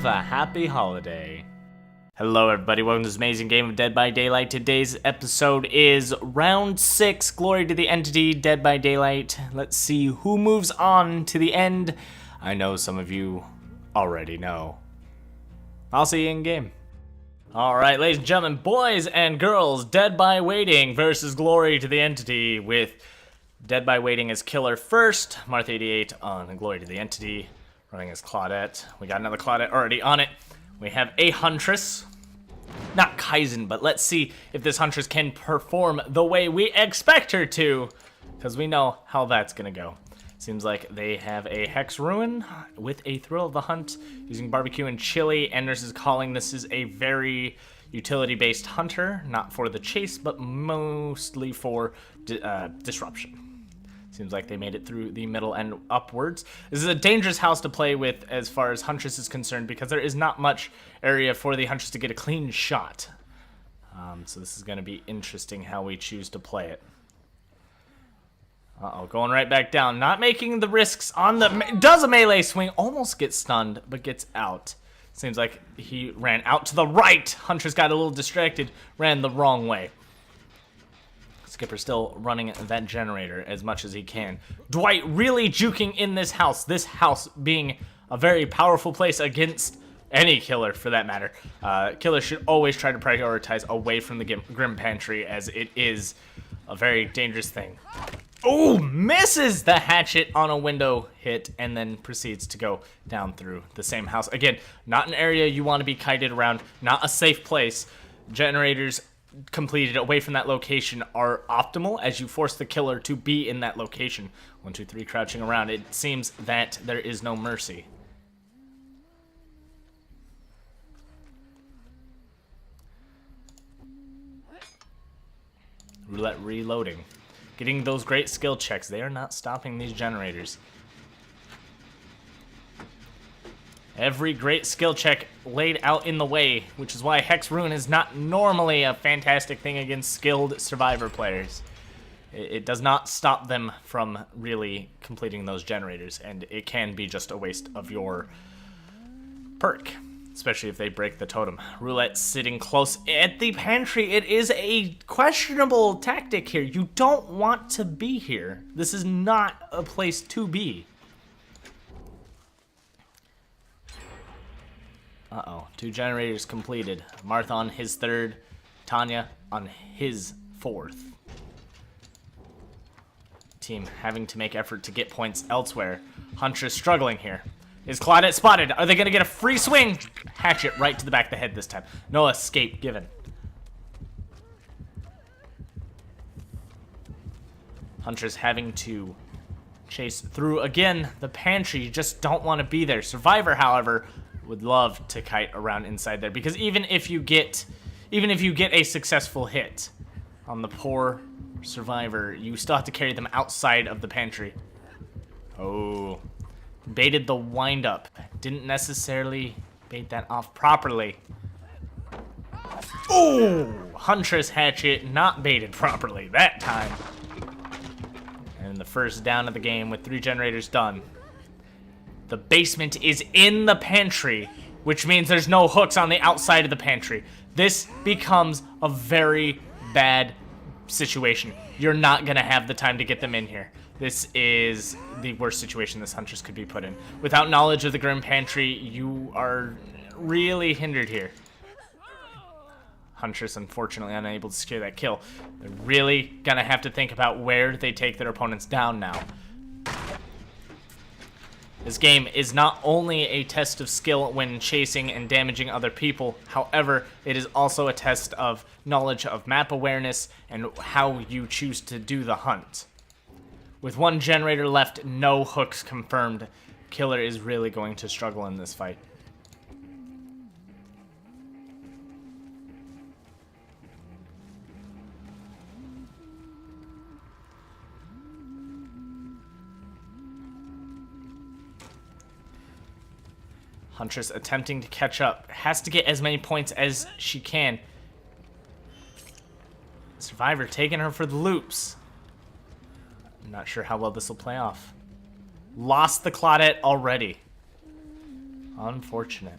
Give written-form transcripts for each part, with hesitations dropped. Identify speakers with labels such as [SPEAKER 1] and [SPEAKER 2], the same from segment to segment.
[SPEAKER 1] a happy holiday. Hello everybody, welcome to this amazing game of Dead by Daylight. Today's episode is round 6, Glory to the Entity, Dead by Daylight. Let's see who moves on to the end. I know some of you already know. I'll see you in game. Alright, ladies and gentlemen, boys and girls, Dead by Waiting versus Glory to the Entity, with Dead by Waiting as killer first, Marth88 on Glory to the Entity, running as Claudette. We got another Claudette already on it. We have a Huntress. Not Kaizen, but let's see if this Huntress can perform the way we expect her to, because we know how that's going to go. Seems like they have a Hex Ruin with a Thrill of the Hunt, using barbecue and chili. Enders is calling this is a very utility-based hunter, not for the chase, but mostly for disruption. Seems like they made it through the middle and upwards. This is a dangerous house to play with as far as Huntress is concerned, because there is not much area for the Huntress to get a clean shot. So this is going to be interesting how we choose to play it. Uh-oh, going right back down. Not making the risks on the... Does a melee swing, almost gets stunned, but gets out. Seems like he ran out to the right. Huntress got a little distracted, ran the wrong way. Skipper still running that generator as much as he can. Dwight really juking in this house being a very powerful place against any killer for that matter. Killers should always try to prioritize away from the Grim Pantry, as it is a very dangerous thing. Oh, misses the hatchet on a window hit and then proceeds to go down through the same house. Again, not an area you want to be kited around, not a safe place. Generators completed away from that location are optimal, as you force the killer to be in that location. 1, 2, 3, crouching around. It seems that there is no mercy. Roulette reloading. Getting those great skill checks. They are not stopping these generators. Every great skill check laid out in the way, which is why Hex Ruin is not normally a fantastic thing against skilled Survivor players. It does not stop them from really completing those generators, and it can be just a waste of your perk, especially if they break the totem. Roulette sitting close at the pantry. It is a questionable tactic here. You don't want to be here. This is not a place to be. Uh-oh, 2 generators completed. Marth on his 3rd, Tanya on his 4th. Team having to make effort to get points elsewhere. Huntress struggling here. Is Claudette spotted? Are they going to get a free swing? Hatchet right to the back of the head this time. No escape given. Huntress having to chase through again the pantry. You just don't want to be there. Survivor, however, would love to kite around inside there, because even if you get a successful hit on the poor Survivor, you still have to carry them outside of the pantry. Oh, baited the windup. Didn't necessarily bait that off properly. Oh, Huntress hatchet not baited properly that time. And the first down of the game with 3 generators done. The basement is in the pantry, which means there's no hooks on the outside of the pantry. This becomes a very bad situation. You're not going to have the time to get them in here. This is the worst situation this Huntress could be put in. Without knowledge of the Grim Pantry, you are really hindered here. Huntress, unfortunately, unable to secure that kill. They're really going to have to think about where they take their opponents down now. This game is not only a test of skill when chasing and damaging other people, however, it is also a test of knowledge of map awareness and how you choose to do the hunt. With 1 generator left, no hooks confirmed, killer is really going to struggle in this fight. Huntress attempting to catch up. Has to get as many points as she can. Survivor taking her for the loops. I'm not sure how well this will play off. Lost the Claudette already. Unfortunate.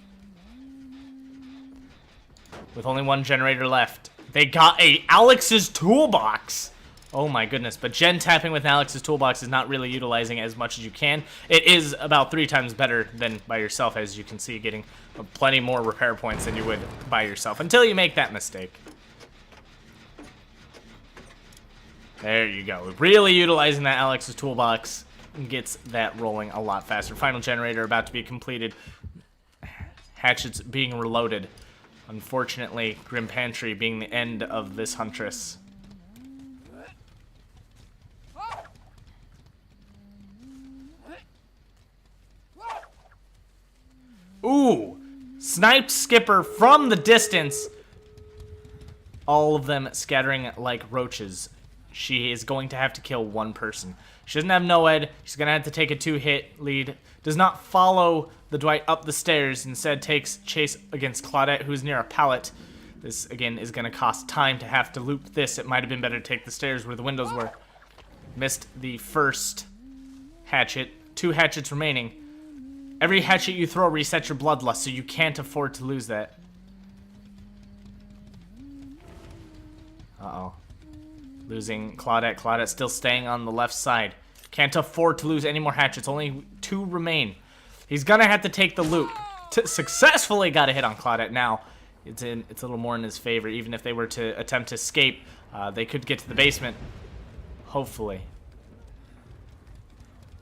[SPEAKER 1] with only one generator left. They got a Alex's toolbox. Oh my goodness, but gen tapping with Alex's toolbox is not really utilizing as much as you can. It is about 3 times better than by yourself, as you can see, getting plenty more repair points than you would by yourself, until you make that mistake. There you go. Really utilizing that Alex's toolbox gets that rolling a lot faster. Final generator about to be completed. Hatchets being reloaded. Unfortunately, Grim Pantry being the end of this Huntress. Ooh! Sniped Skipper from the distance. All of them scattering like roaches. She is going to have to kill one person. She doesn't have NOED. She's going to have to take a 2-hit lead. Does not follow the Dwight up the stairs. Instead takes chase against Claudette, who's near a pallet. This, again, is going to cost time to have to loop this. It might have been better to take the stairs where the windows were. Missed the first hatchet. 2 hatchets remaining. Every hatchet you throw resets your bloodlust, so you can't afford to lose that. Uh-oh. Losing Claudette. Claudette still staying on the left side. Can't afford to lose any more hatchets. Only 2 remain. He's gonna have to take the loop. Successfully got a hit on Claudette. Now, it's a little more in his favor. Even if they were to attempt to escape, they could get to the basement. Hopefully.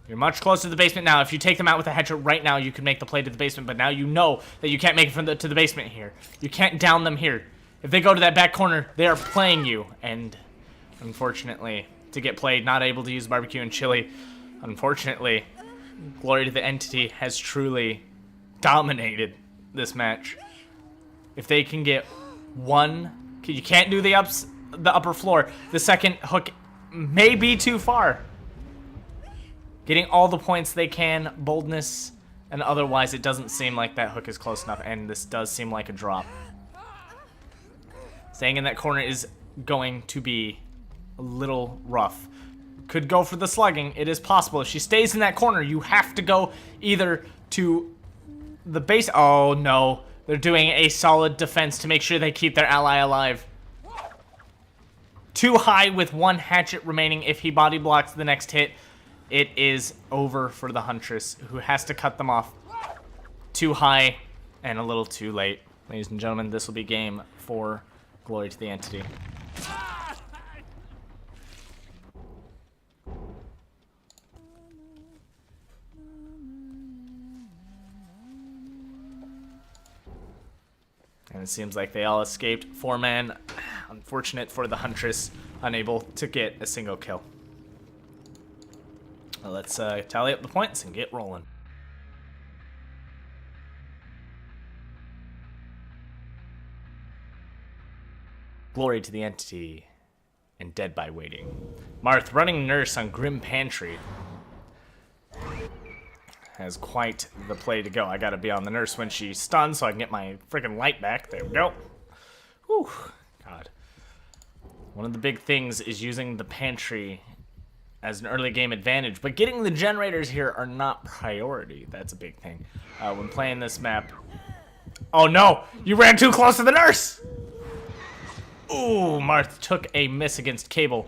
[SPEAKER 1] You're much closer to the basement now. If you take them out with a hatchet right now, you can make the play to the basement. But now you know that you can't make it to the basement here. You can't down them here. If they go to that back corner, they are playing you. And unfortunately, to get played, not able to use barbecue and chili. Unfortunately, Glory to the Entity has truly dominated this match. If they can get one, you can't do the upper floor. The second hook may be too far. Getting all the points they can, boldness, and otherwise it doesn't seem like that hook is close enough, and this does seem like a drop. Staying in that corner is going to be a little rough. Could go for the slugging. It is possible. If she stays in that corner, you have to go either to the base. Oh, no. They're doing a solid defense to make sure they keep their ally alive. Too high with 1 hatchet remaining. If he body blocks the next hit, it is over for the Huntress, who has to cut them off. Too high and a little too late. Ladies and gentlemen, this will be game 4. Glory to the Entity. And it seems like they all escaped. 4-man. Unfortunate for the Huntress, unable to get a single kill. Well, let's tally up the points and get rolling. Glory to the Entity and Dead by Waiting. Marth running nurse on Grim Pantry. Has quite the play to go. I gotta be on the nurse when she's stunned so I can get my freaking light back. There we go. Whew. God. One of the big things is using the pantry as an early game advantage, but getting the generators here are not priority. That's a big thing. When playing this map. Oh no! You ran too close to the nurse! Ooh, Marth took a miss against Cable.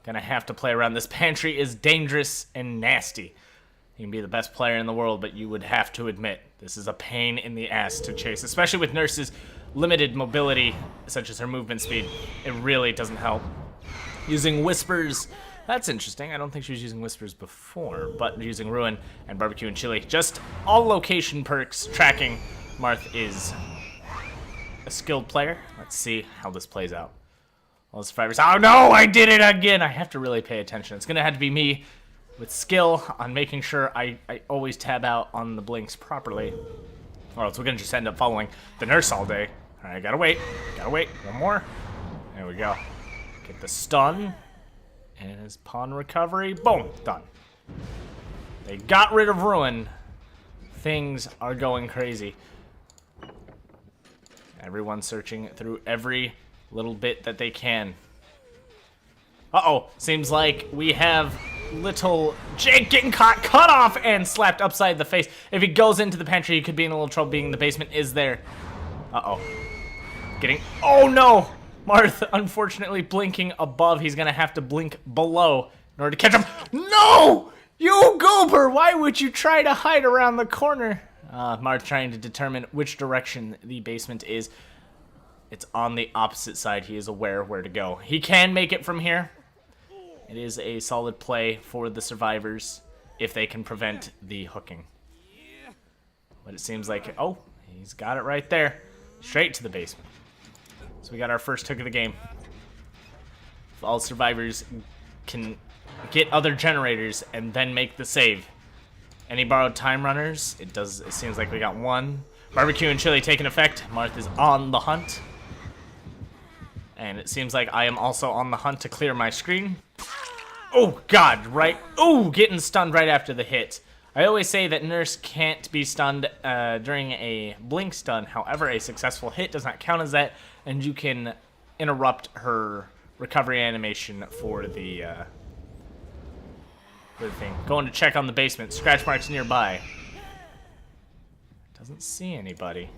[SPEAKER 1] Gonna have to play around. This pantry is dangerous and nasty. You can be the best player in the world, but you would have to admit this is a pain in the ass to chase, especially with Nurse's limited mobility, such as her movement speed. It really doesn't help. Using Whispers, that's interesting. I don't think she was using Whispers before, but using Ruin and Barbecue and Chili. Just all location perks tracking. Marth is a skilled player. Let's see how this plays out. All the survivors. Oh no, I did it again! I have to really pay attention. It's gonna have to be me with skill on making sure I always tab out on the blinks properly, or else we're gonna just end up following the nurse all day. All right, gotta wait, one more. There we go. Get the stun, and his pawn recovery, boom, done. They got rid of Ruin. Things are going crazy. Everyone's searching through every little bit that they can. Uh-oh, seems like we have little Jake getting cut off and slapped upside the face. If he goes into the pantry, he could be in a little trouble being the basement is there. Uh-oh. Oh no! Marth, unfortunately, blinking above. He's gonna have to blink below in order to catch him. No! You goober! Why would you try to hide around the corner? Marth trying to determine which direction the basement is. It's on the opposite side. He is aware where to go. He can make it from here. It is a solid play for the survivors if they can prevent the hooking. But it seems like, oh, he's got it right there. Straight to the basement. So we got our first hook of the game. If all survivors can get other generators and then make the save. Any borrowed time runners? It seems like we got one. Barbecue and chili taking effect. Marth is on the hunt. And it seems like I am also on the hunt to clear my screen. Oh, God, right. Oh, getting stunned right after the hit. I always say that Nurse can't be stunned during a blink stun. However, a successful hit does not count as that, and you can interrupt her recovery animation for the thing. Going to check on the basement. Scratch marks nearby. Doesn't see anybody.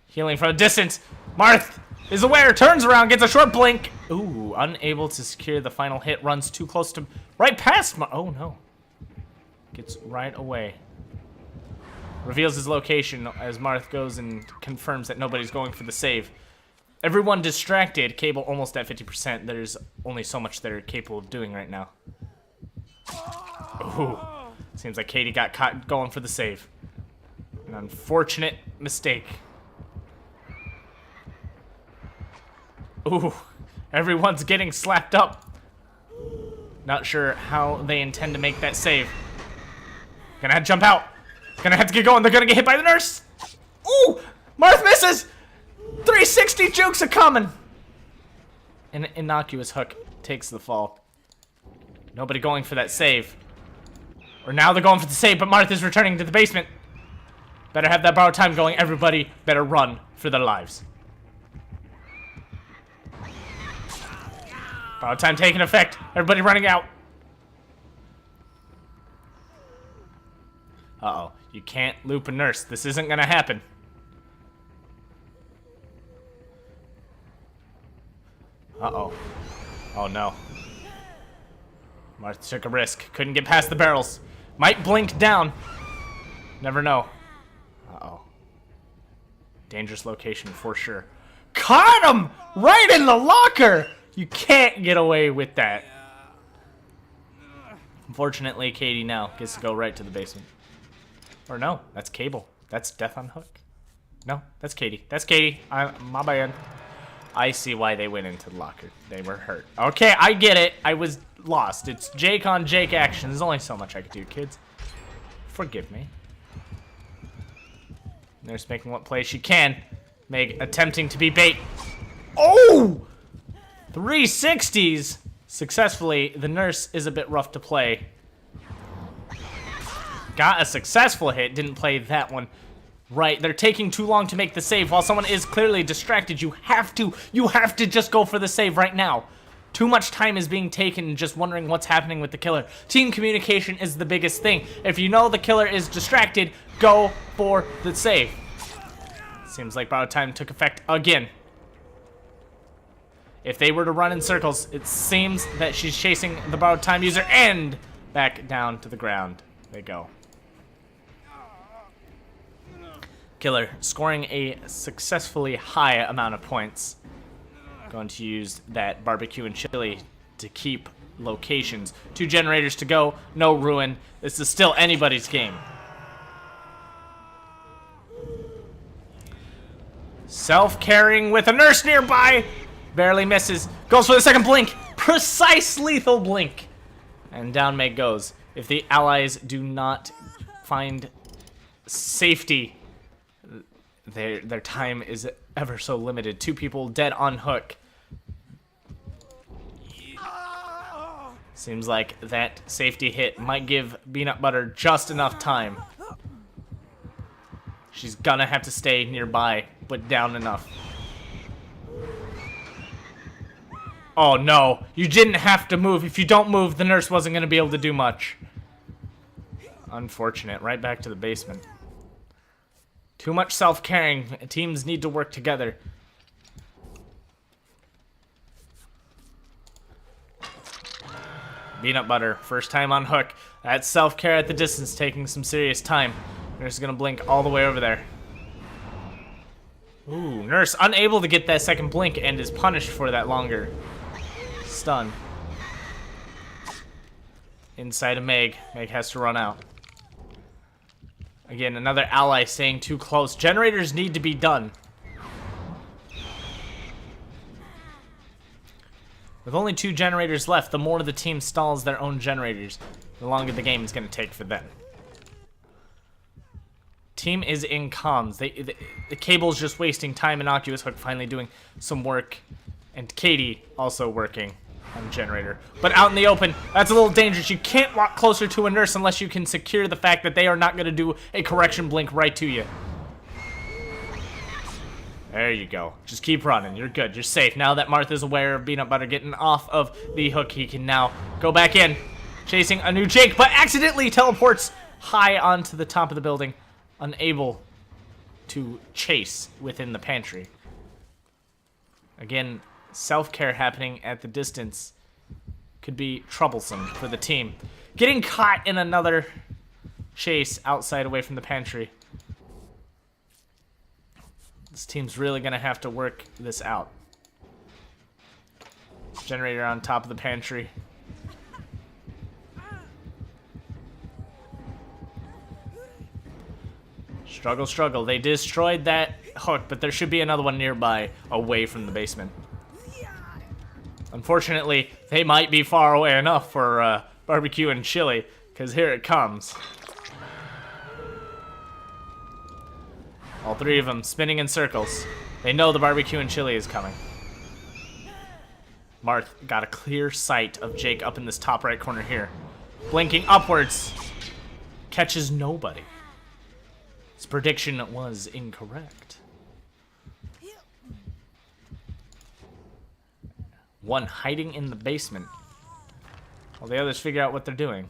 [SPEAKER 1] Healing from a distance. Marth is aware, turns around, gets a short blink. Ooh, unable to secure the final hit, runs too close to, right past oh no. Gets right away. Reveals his location as Marth goes and confirms that nobody's going for the save. Everyone distracted, Cable almost at 50%. There's only so much they're capable of doing right now. Ooh, seems like Katie got caught going for the save. An unfortunate mistake. Ooh, everyone's getting slapped up. Not sure how they intend to make that save. Gonna have to jump out. Gonna have to get going. They're gonna get hit by the nurse. Ooh, Marth misses. 360 jukes are coming. An innocuous hook takes the fall. Nobody going for that save. Or now they're going for the save, but Marth is returning to the basement. Better have that borrowed time going. Everybody better run for their lives. Borrowed time taking effect. Everybody running out. Uh-oh. You can't loop a nurse. This isn't gonna happen. Uh-oh. Oh no. Marth took a risk. Couldn't get past the barrels. Might blink down. Never know. Uh-oh. Dangerous location for sure. Caught him! Right in the locker! You can't get away with that. Unfortunately, Katie now gets to go right to the basement. Or no, that's Cable. That's Death on Hook. No, that's Katie. That's Katie. My bad. I see why they went into the locker. They were hurt. Okay, I get it. I was lost. It's Jake on Jake action. There's only so much I could do, kids. Forgive me. Nurse making what play she can. Meg attempting to be bait. Oh! 360s. Successfully, the nurse is a bit rough to play. Got a successful hit. Didn't play that one. Right, they're taking too long to make the save while someone is clearly distracted. You have to just go for the save right now. Too much time is being taken just wondering what's happening with the killer. Team communication is the biggest thing. If you know the killer is distracted, go for the save. Seems like borrowed time took effect again. If they were to run in circles, it seems that she's chasing the borrowed time user and back down to the ground they go. Killer scoring a successfully high amount of points. Going to use that barbecue and chili to keep locations. 2 generators to go, no ruin. This is still anybody's game. Self-carrying with a nurse nearby. Barely misses. Goes for the second blink. Precise lethal blink. And down Meg goes. If the allies do not find safety, their time is ever so limited. 2 people dead on hook. Seems like that safety hit might give Peanut Butter just enough time. She's gonna have to stay nearby, but down enough. Oh no, you didn't have to move. If you don't move, the nurse wasn't gonna be able to do much. Unfortunate. Right back to the basement. Too much self-caring. Teams need to work together. Peanut butter, first time on hook. That's self-care at the distance, taking some serious time. Nurse is gonna blink all the way over there. Ooh, Nurse unable to get that second blink and is punished for that longer stun. Inside of Meg. Meg has to run out. Again, another ally staying too close. Generators need to be done. With only 2 generators left, the more the team stalls their own generators, the longer the game is going to take for them. Team is in comms. The cable's just wasting time. Innocuous Hook finally doing some work. And Katie also working on generator. But out in the open, that's a little dangerous. You can't walk closer to a nurse unless you can secure the fact that they are not going to do a correction blink right to you. There you go. Just keep running. You're good. You're safe. Now that Martha's aware of Peanut Butter getting off of the hook, he can now go back in. Chasing a new Jake, but accidentally teleports high onto the top of the building. Unable to chase within the pantry. Again, self-care happening at the distance could be troublesome for the team. Getting caught in another chase outside away from the pantry. This team's really going to have to work this out. Generator on top of the pantry. Struggle, struggle. They destroyed that hook, but there should be another one nearby away from the basement. Unfortunately, they might be far away enough for barbecue and chili, because here it comes. All 3 of them spinning in circles. They know the barbecue and chili is coming. Marth got a clear sight of Jake up in this top right corner here. Blinking upwards. Catches nobody. His prediction was incorrect. One hiding in the basement while the others figure out what they're doing.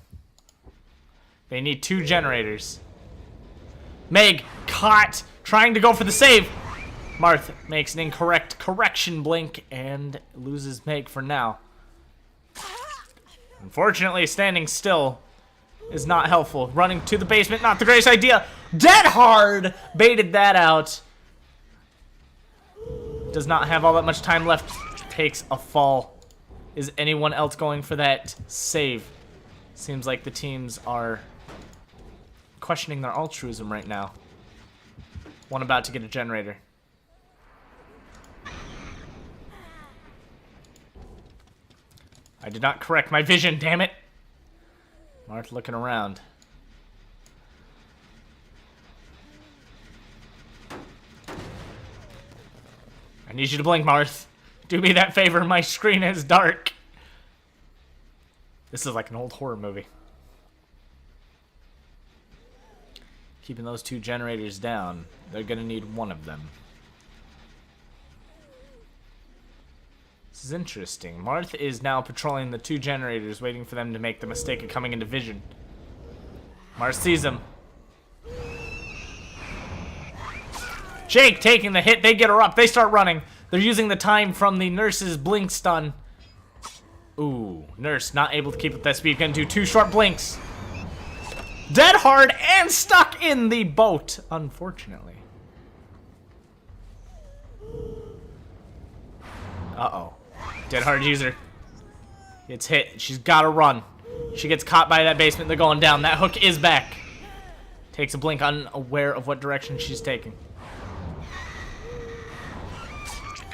[SPEAKER 1] They need 2 generators. Meg caught trying to go for the save. Marth makes an incorrect correction blink and loses Meg for now. Unfortunately, standing still is not helpful. Running to the basement, not the greatest idea. Dead hard baited that out. Does not have all that much time left. Takes a fall. Is anyone else going for that save? Seems like the teams are questioning their altruism right now. One about to get a generator. I did not correct my vision, damn it. Marth looking around. I need you to blink, Marth. Do me that favor, my screen is dark. This is like an old horror movie. Keeping those 2 generators down. They're gonna need one of them. This is interesting. Marth is now patrolling the 2 generators, waiting for them to make the mistake of coming into vision. Marth sees them. Jake taking the hit. They get her up. They start running. They're using the time from the nurse's blink stun. Ooh, nurse not able to keep up that speed. Gonna do 2 short blinks. Dead hard and stuck in the boat, unfortunately. Uh-oh. Dead hard user. Gets hit. She's got to run. She gets caught by that basement. They're going down. That hook is back. Takes a blink, unaware of what direction she's taking.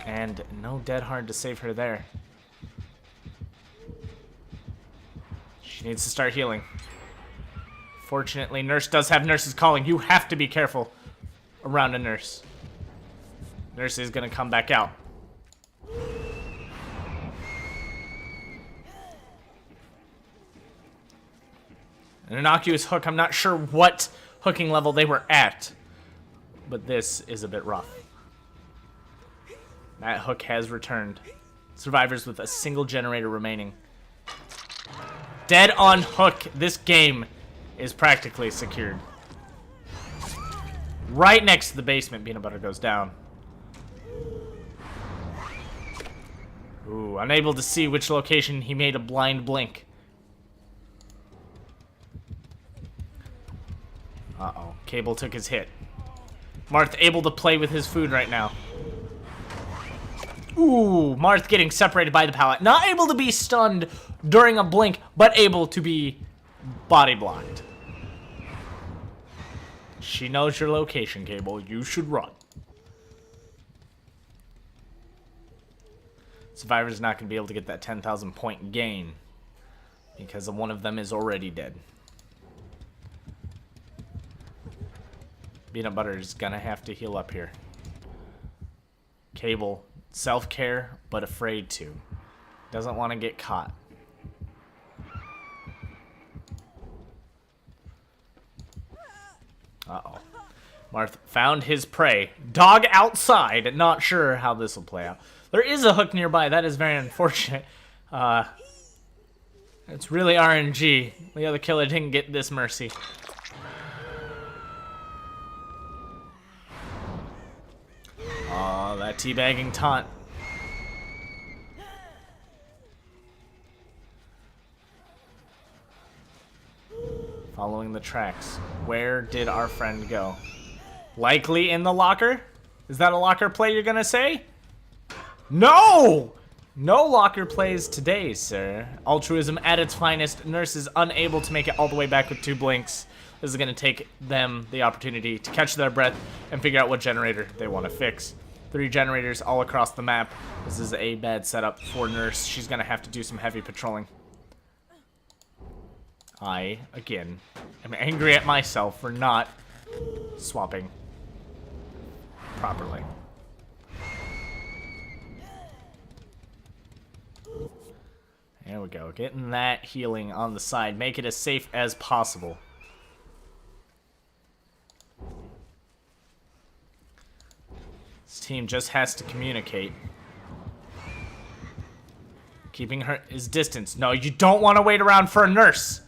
[SPEAKER 1] And no dead hard to save her there. She needs to start healing. Fortunately, nurse does have nurses calling. You have to be careful around a nurse. Nurse is going to come back out. An innocuous hook. I'm not sure what hooking level they were at, but this is a bit rough. That hook has returned. Survivors with a single generator remaining. Dead on hook. This game is practically secured. right next to the basement. Peanut butter goes down. Ooh, unable to see which location, he made a blind blink. Uh-oh, Cable took his hit. Marth able to play with his food right now. Ooh, Marth getting separated by the pallet. Not able to be stunned during a blink, but able to be body blocked. She knows your location, Cable. You should run. Survivor's not going to be able to get that 10,000 point gain because one of them is already dead. Peanut butter is going to have to heal up here. Cable, self-care, but afraid to. Doesn't want to get caught. Uh-oh. Marth found his prey. Dog outside. Not sure how this will play out. There is a hook nearby. That is very unfortunate. It's really RNG. The other killer didn't get this mercy. Oh, that teabagging taunt. Following the tracks. Where did our friend go? Likely in the locker? Is that a locker play you're gonna say? No! No locker plays today, sir. Altruism at its finest. Nurse is unable to make it all the way back with 2 blinks. This is gonna take them the opportunity to catch their breath and figure out what generator they want to fix. 3 generators all across the map. This is a bad setup for Nurse. She's gonna have to do some heavy patrolling. I, again, am angry at myself for not swapping properly. There we go. Getting that healing on the side. Make it as safe as possible. This team just has to communicate. Keeping her his distance. No, you don't want to wait around for a nurse.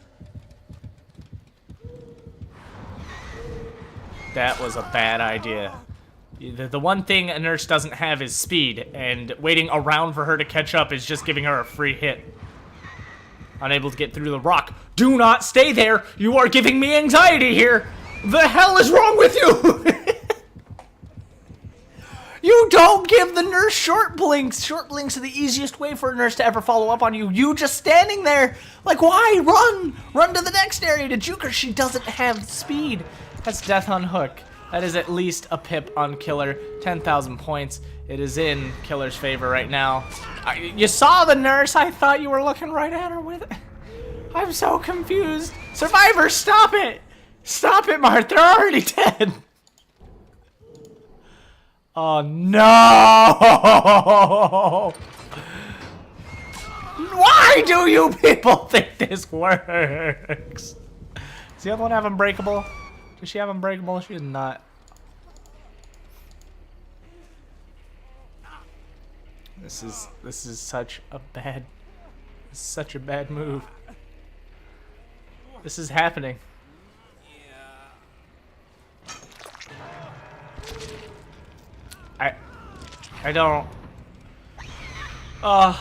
[SPEAKER 1] That was a bad idea. The one thing a nurse doesn't have is speed, and waiting around for her to catch up is just giving her a free hit. Unable to get through the rock. Do not stay there! You are giving me anxiety here! The hell is wrong with you? You don't give the nurse short blinks! Short blinks are the easiest way for a nurse to ever follow up on you. You just standing there! Like, why? Run! Run to the next area to juke her. She doesn't have speed. That's death on hook. That is at least a pip on Killer. 10,000 points. It is in Killer's favor right now. You saw the nurse. I thought you were looking right at her with it. I'm so confused. Survivor, stop it! Stop it, Mart. They're already dead. Oh, no! Why do you people think this works? Does the other one have Unbreakable? Does she have Unbreakable? She does not. This is such a bad move. This is happening. I don't. Oh,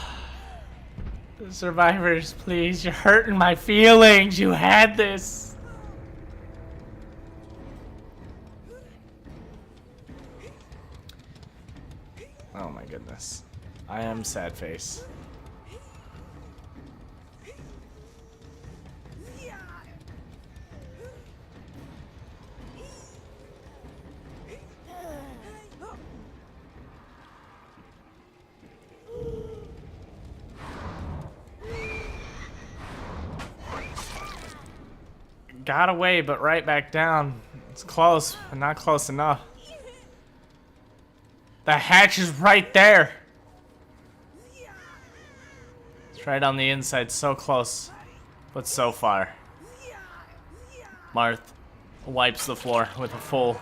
[SPEAKER 1] survivors, please! You're hurting my feelings. You had this. Oh my goodness. I am sad face. Got away, but right back down. It's close, but not close enough. The hatch is right there. It's right on the inside, so close, but so far. Marth wipes the floor with a full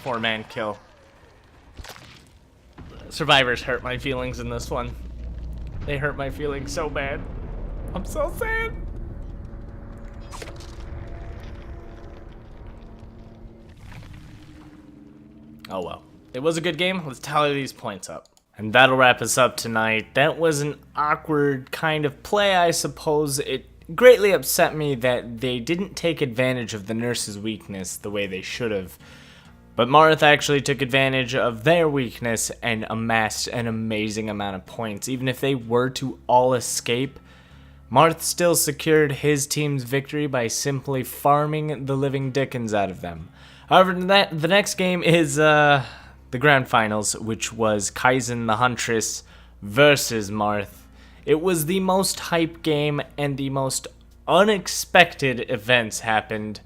[SPEAKER 1] 4-man kill. Survivors hurt my feelings in this one. They hurt my feelings so bad. I'm so sad. Oh well. It was a good game. Let's tally these points up. And that'll wrap us up tonight. That was an awkward kind of play, I suppose. It greatly upset me that they didn't take advantage of the nurse's weakness the way they should have. But Marth actually took advantage of their weakness and amassed an amazing amount of points. Even if they were to all escape, Marth still secured his team's victory by simply farming the living dickens out of them. However, the next game is the grand finals, which was Kaizen the Huntress versus Marth. It was the most hype game, and the most unexpected events happened,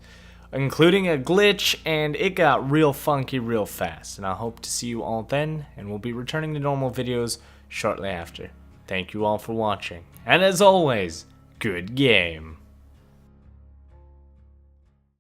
[SPEAKER 1] including a glitch, and it got real funky real fast. And I hope to see you all then, and we'll be returning to normal videos shortly after. Thank you all for watching, and as always, good game.